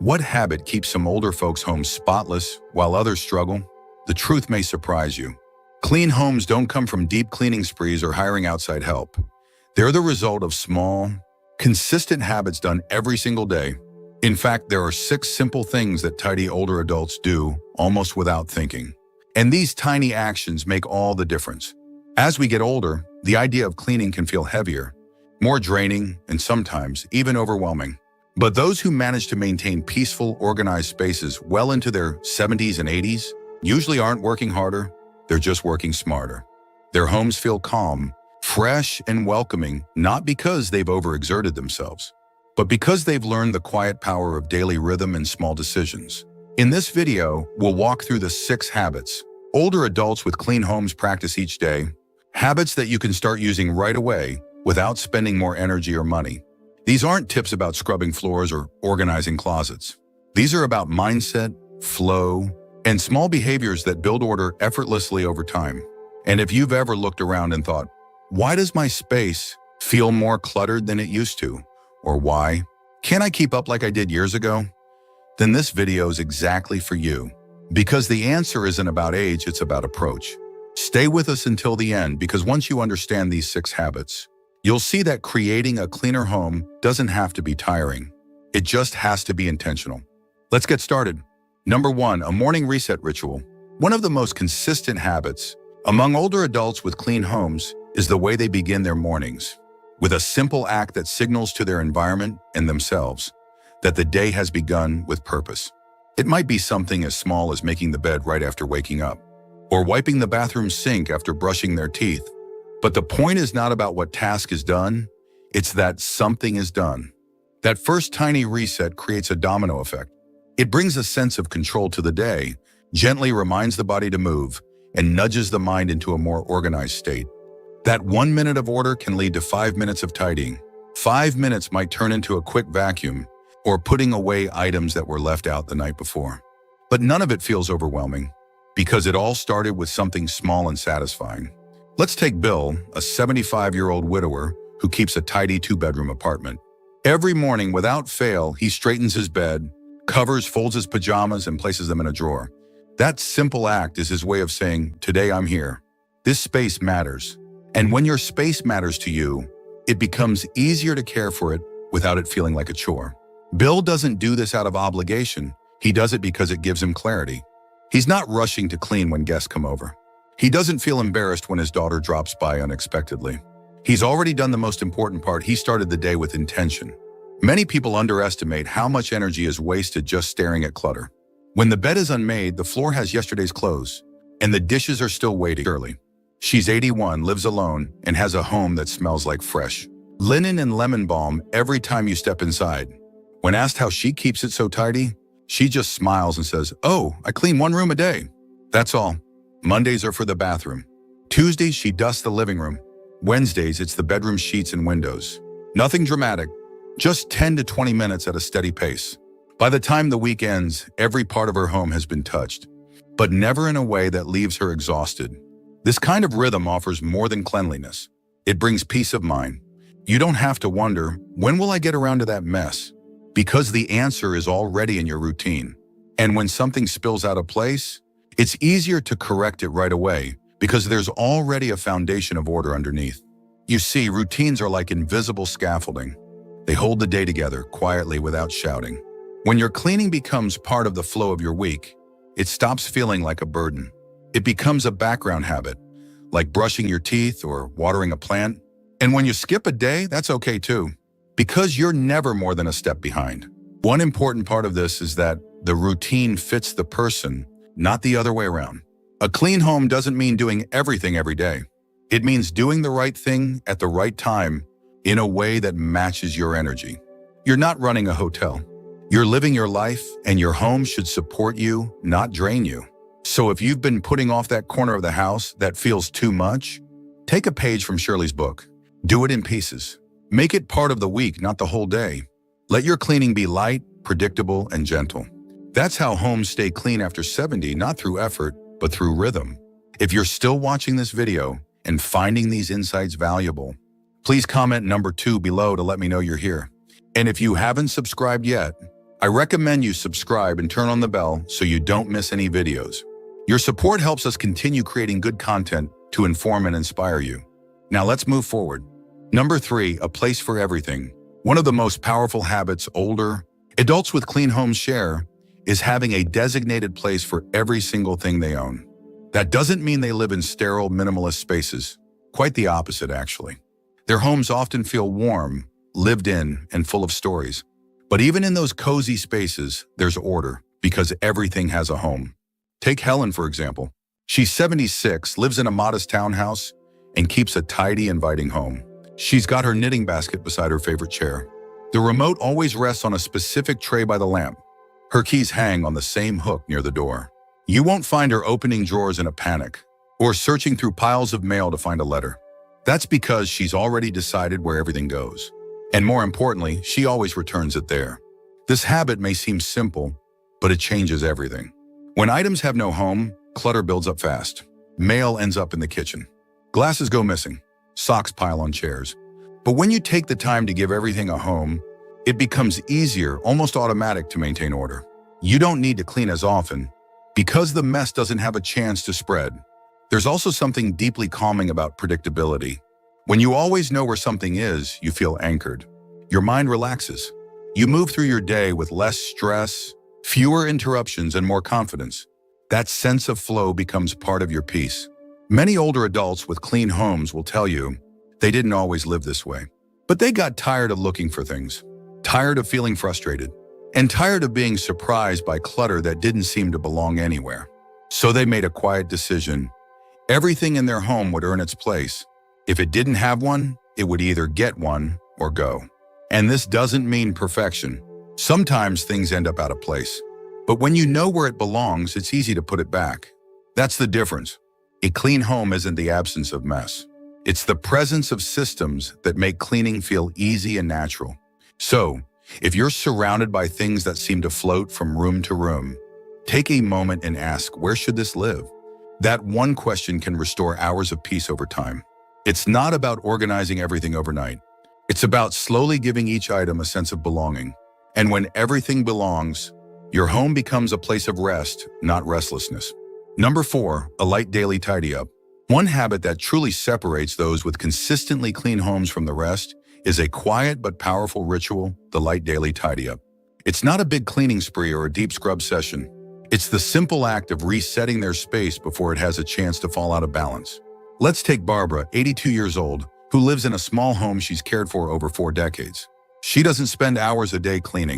What habit keeps some older folks' homes spotless while others struggle? The truth may surprise you. Clean homes don't come from deep cleaning sprees or hiring outside help. They're the result of small, consistent habits done every single day. In fact, there are 6 simple things that tidy older adults do almost without thinking. And these tiny actions make all the difference. As we get older, the idea of cleaning can feel heavier, more draining, and sometimes even overwhelming. But those who manage to maintain peaceful, organized spaces well into their 70s and 80s usually aren't working harder, they're just working smarter. Their homes feel calm, fresh, and welcoming, not because they've overexerted themselves, but because they've learned the quiet power of daily rhythm and small decisions. In this video, we'll walk through the 6 habits older adults with clean homes practice each day, habits that you can start using right away without spending more energy or money. These aren't tips about scrubbing floors or organizing closets. These are about mindset, flow, and small behaviors that build order effortlessly over time. And if you've ever looked around and thought, why does my space feel more cluttered than it used to? Or why can't I keep up like I did years ago? Then this video is exactly for you. Because the answer isn't about age, it's about approach. Stay with us until the end, because once you understand these 6 habits, you'll see that creating a cleaner home doesn't have to be tiring. It just has to be intentional. Let's get started. Number 1, a morning reset ritual. One of the most consistent habits among older adults with clean homes is the way they begin their mornings, with a simple act that signals to their environment and themselves that the day has begun with purpose. It might be something as small as making the bed right after waking up, or wiping the bathroom sink after brushing their teeth. But the point is not about what task is done, it's that something is done. That first tiny reset creates a domino effect. It brings a sense of control to the day, gently reminds the body to move, and nudges the mind into a more organized state. That 1 minute of order can lead to 5 minutes of tidying. 5 minutes might turn into a quick vacuum, or putting away items that were left out the night before. But none of it feels overwhelming, because it all started with something small and satisfying. Let's take Bill, a 75-year-old widower who keeps a tidy 2-bedroom apartment. Every morning, without fail, he straightens his bed, covers, folds his pajamas, and places them in a drawer. That simple act is his way of saying, today I'm here. This space matters. And when your space matters to you, it becomes easier to care for it without it feeling like a chore. Bill doesn't do this out of obligation. He does it because it gives him clarity. He's not rushing to clean when guests come over. He doesn't feel embarrassed when his daughter drops by unexpectedly. He's already done the most important part. He started the day with intention. Many people underestimate how much energy is wasted just staring at clutter. When the bed is unmade, the floor has yesterday's clothes, and the dishes are still waiting. Shirley. She's 81, lives alone, and has a home that smells like fresh linen and lemon balm every time you step inside. When asked how she keeps it so tidy, she just smiles and says, "Oh, I clean 1 room a day. That's all." Mondays are for the bathroom. Tuesdays, she dusts the living room. Wednesdays, it's the bedroom sheets and windows. Nothing dramatic, just 10 to 20 minutes at a steady pace. By the time the week ends, every part of her home has been touched, but never in a way that leaves her exhausted. This kind of rhythm offers more than cleanliness. It brings peace of mind. You don't have to wonder, when will I get around to that mess? Because the answer is already in your routine. And when something spills out of place, it's easier to correct it right away because there's already a foundation of order underneath. You see, routines are like invisible scaffolding. They hold the day together quietly without shouting. When your cleaning becomes part of the flow of your week, it stops feeling like a burden. It becomes a background habit, like brushing your teeth or watering a plant. And when you skip a day, that's okay too, because you're never more than a step behind. One important part of this is that the routine fits the person, not the other way around. A clean home doesn't mean doing everything every day. It means doing the right thing at the right time in a way that matches your energy. You're not running a hotel. You're living your life, and your home should support you, not drain you. So if you've been putting off that corner of the house that feels too much, take a page from Shirley's book. Do it in pieces. Make it part of the week, not the whole day. Let your cleaning be light, predictable, and gentle. That's how homes stay clean after 70, not through effort, but through rhythm. If you're still watching this video and finding these insights valuable, please comment number 2 below to let me know you're here. And if you haven't subscribed yet, I recommend you subscribe and turn on the bell so you don't miss any videos. Your support helps us continue creating good content to inform and inspire you. Now let's move forward. Number 3, a place for everything. One of the most powerful habits older adults with clean homes share is having a designated place for every single thing they own. That doesn't mean they live in sterile, minimalist spaces. Quite the opposite, actually. Their homes often feel warm, lived in, and full of stories. But even in those cozy spaces, there's order, because everything has a home. Take Helen, for example. She's 76, lives in a modest townhouse, and keeps a tidy, inviting home. She's got her knitting basket beside her favorite chair. The remote always rests on a specific tray by the lamp. Her keys hang on the same hook near the door. You won't find her opening drawers in a panic, or searching through piles of mail to find a letter. That's because she's already decided where everything goes. And more importantly, she always returns it there. This habit may seem simple, but it changes everything. When items have no home, clutter builds up fast. Mail ends up in the kitchen. Glasses go missing. Socks pile on chairs. But when you take the time to give everything a home, it becomes easier, almost automatic, to maintain order. You don't need to clean as often because the mess doesn't have a chance to spread. There's also something deeply calming about predictability. When you always know where something is, you feel anchored. Your mind relaxes. You move through your day with less stress, fewer interruptions, and more confidence. That sense of flow becomes part of your peace. Many older adults with clean homes will tell you they didn't always live this way, but they got tired of looking for things, tired of feeling frustrated, and tired of being surprised by clutter that didn't seem to belong anywhere. So they made a quiet decision. Everything in their home would earn its place. If it didn't have one, it would either get one or go. And this doesn't mean perfection. Sometimes things end up out of place. But when you know where it belongs, it's easy to put it back. That's the difference. A clean home isn't the absence of mess. It's the presence of systems that make cleaning feel easy and natural. So, if you're surrounded by things that seem to float from room to room, take a moment and ask, where should this live? That one question can restore hours of peace over time. It's not about organizing everything overnight. It's about slowly giving each item a sense of belonging. And when everything belongs, your home becomes a place of rest, not restlessness. Number 4, a light daily tidy up. One habit that truly separates those with consistently clean homes from the rest is a quiet but powerful ritual, the light daily tidy up. It's not a big cleaning spree or a deep scrub session. It's the simple act of resetting their space before it has a chance to fall out of balance. Let's take Barbara, 82 years old, who lives in a small home she's cared for over 4 decades. She doesn't spend hours a day cleaning.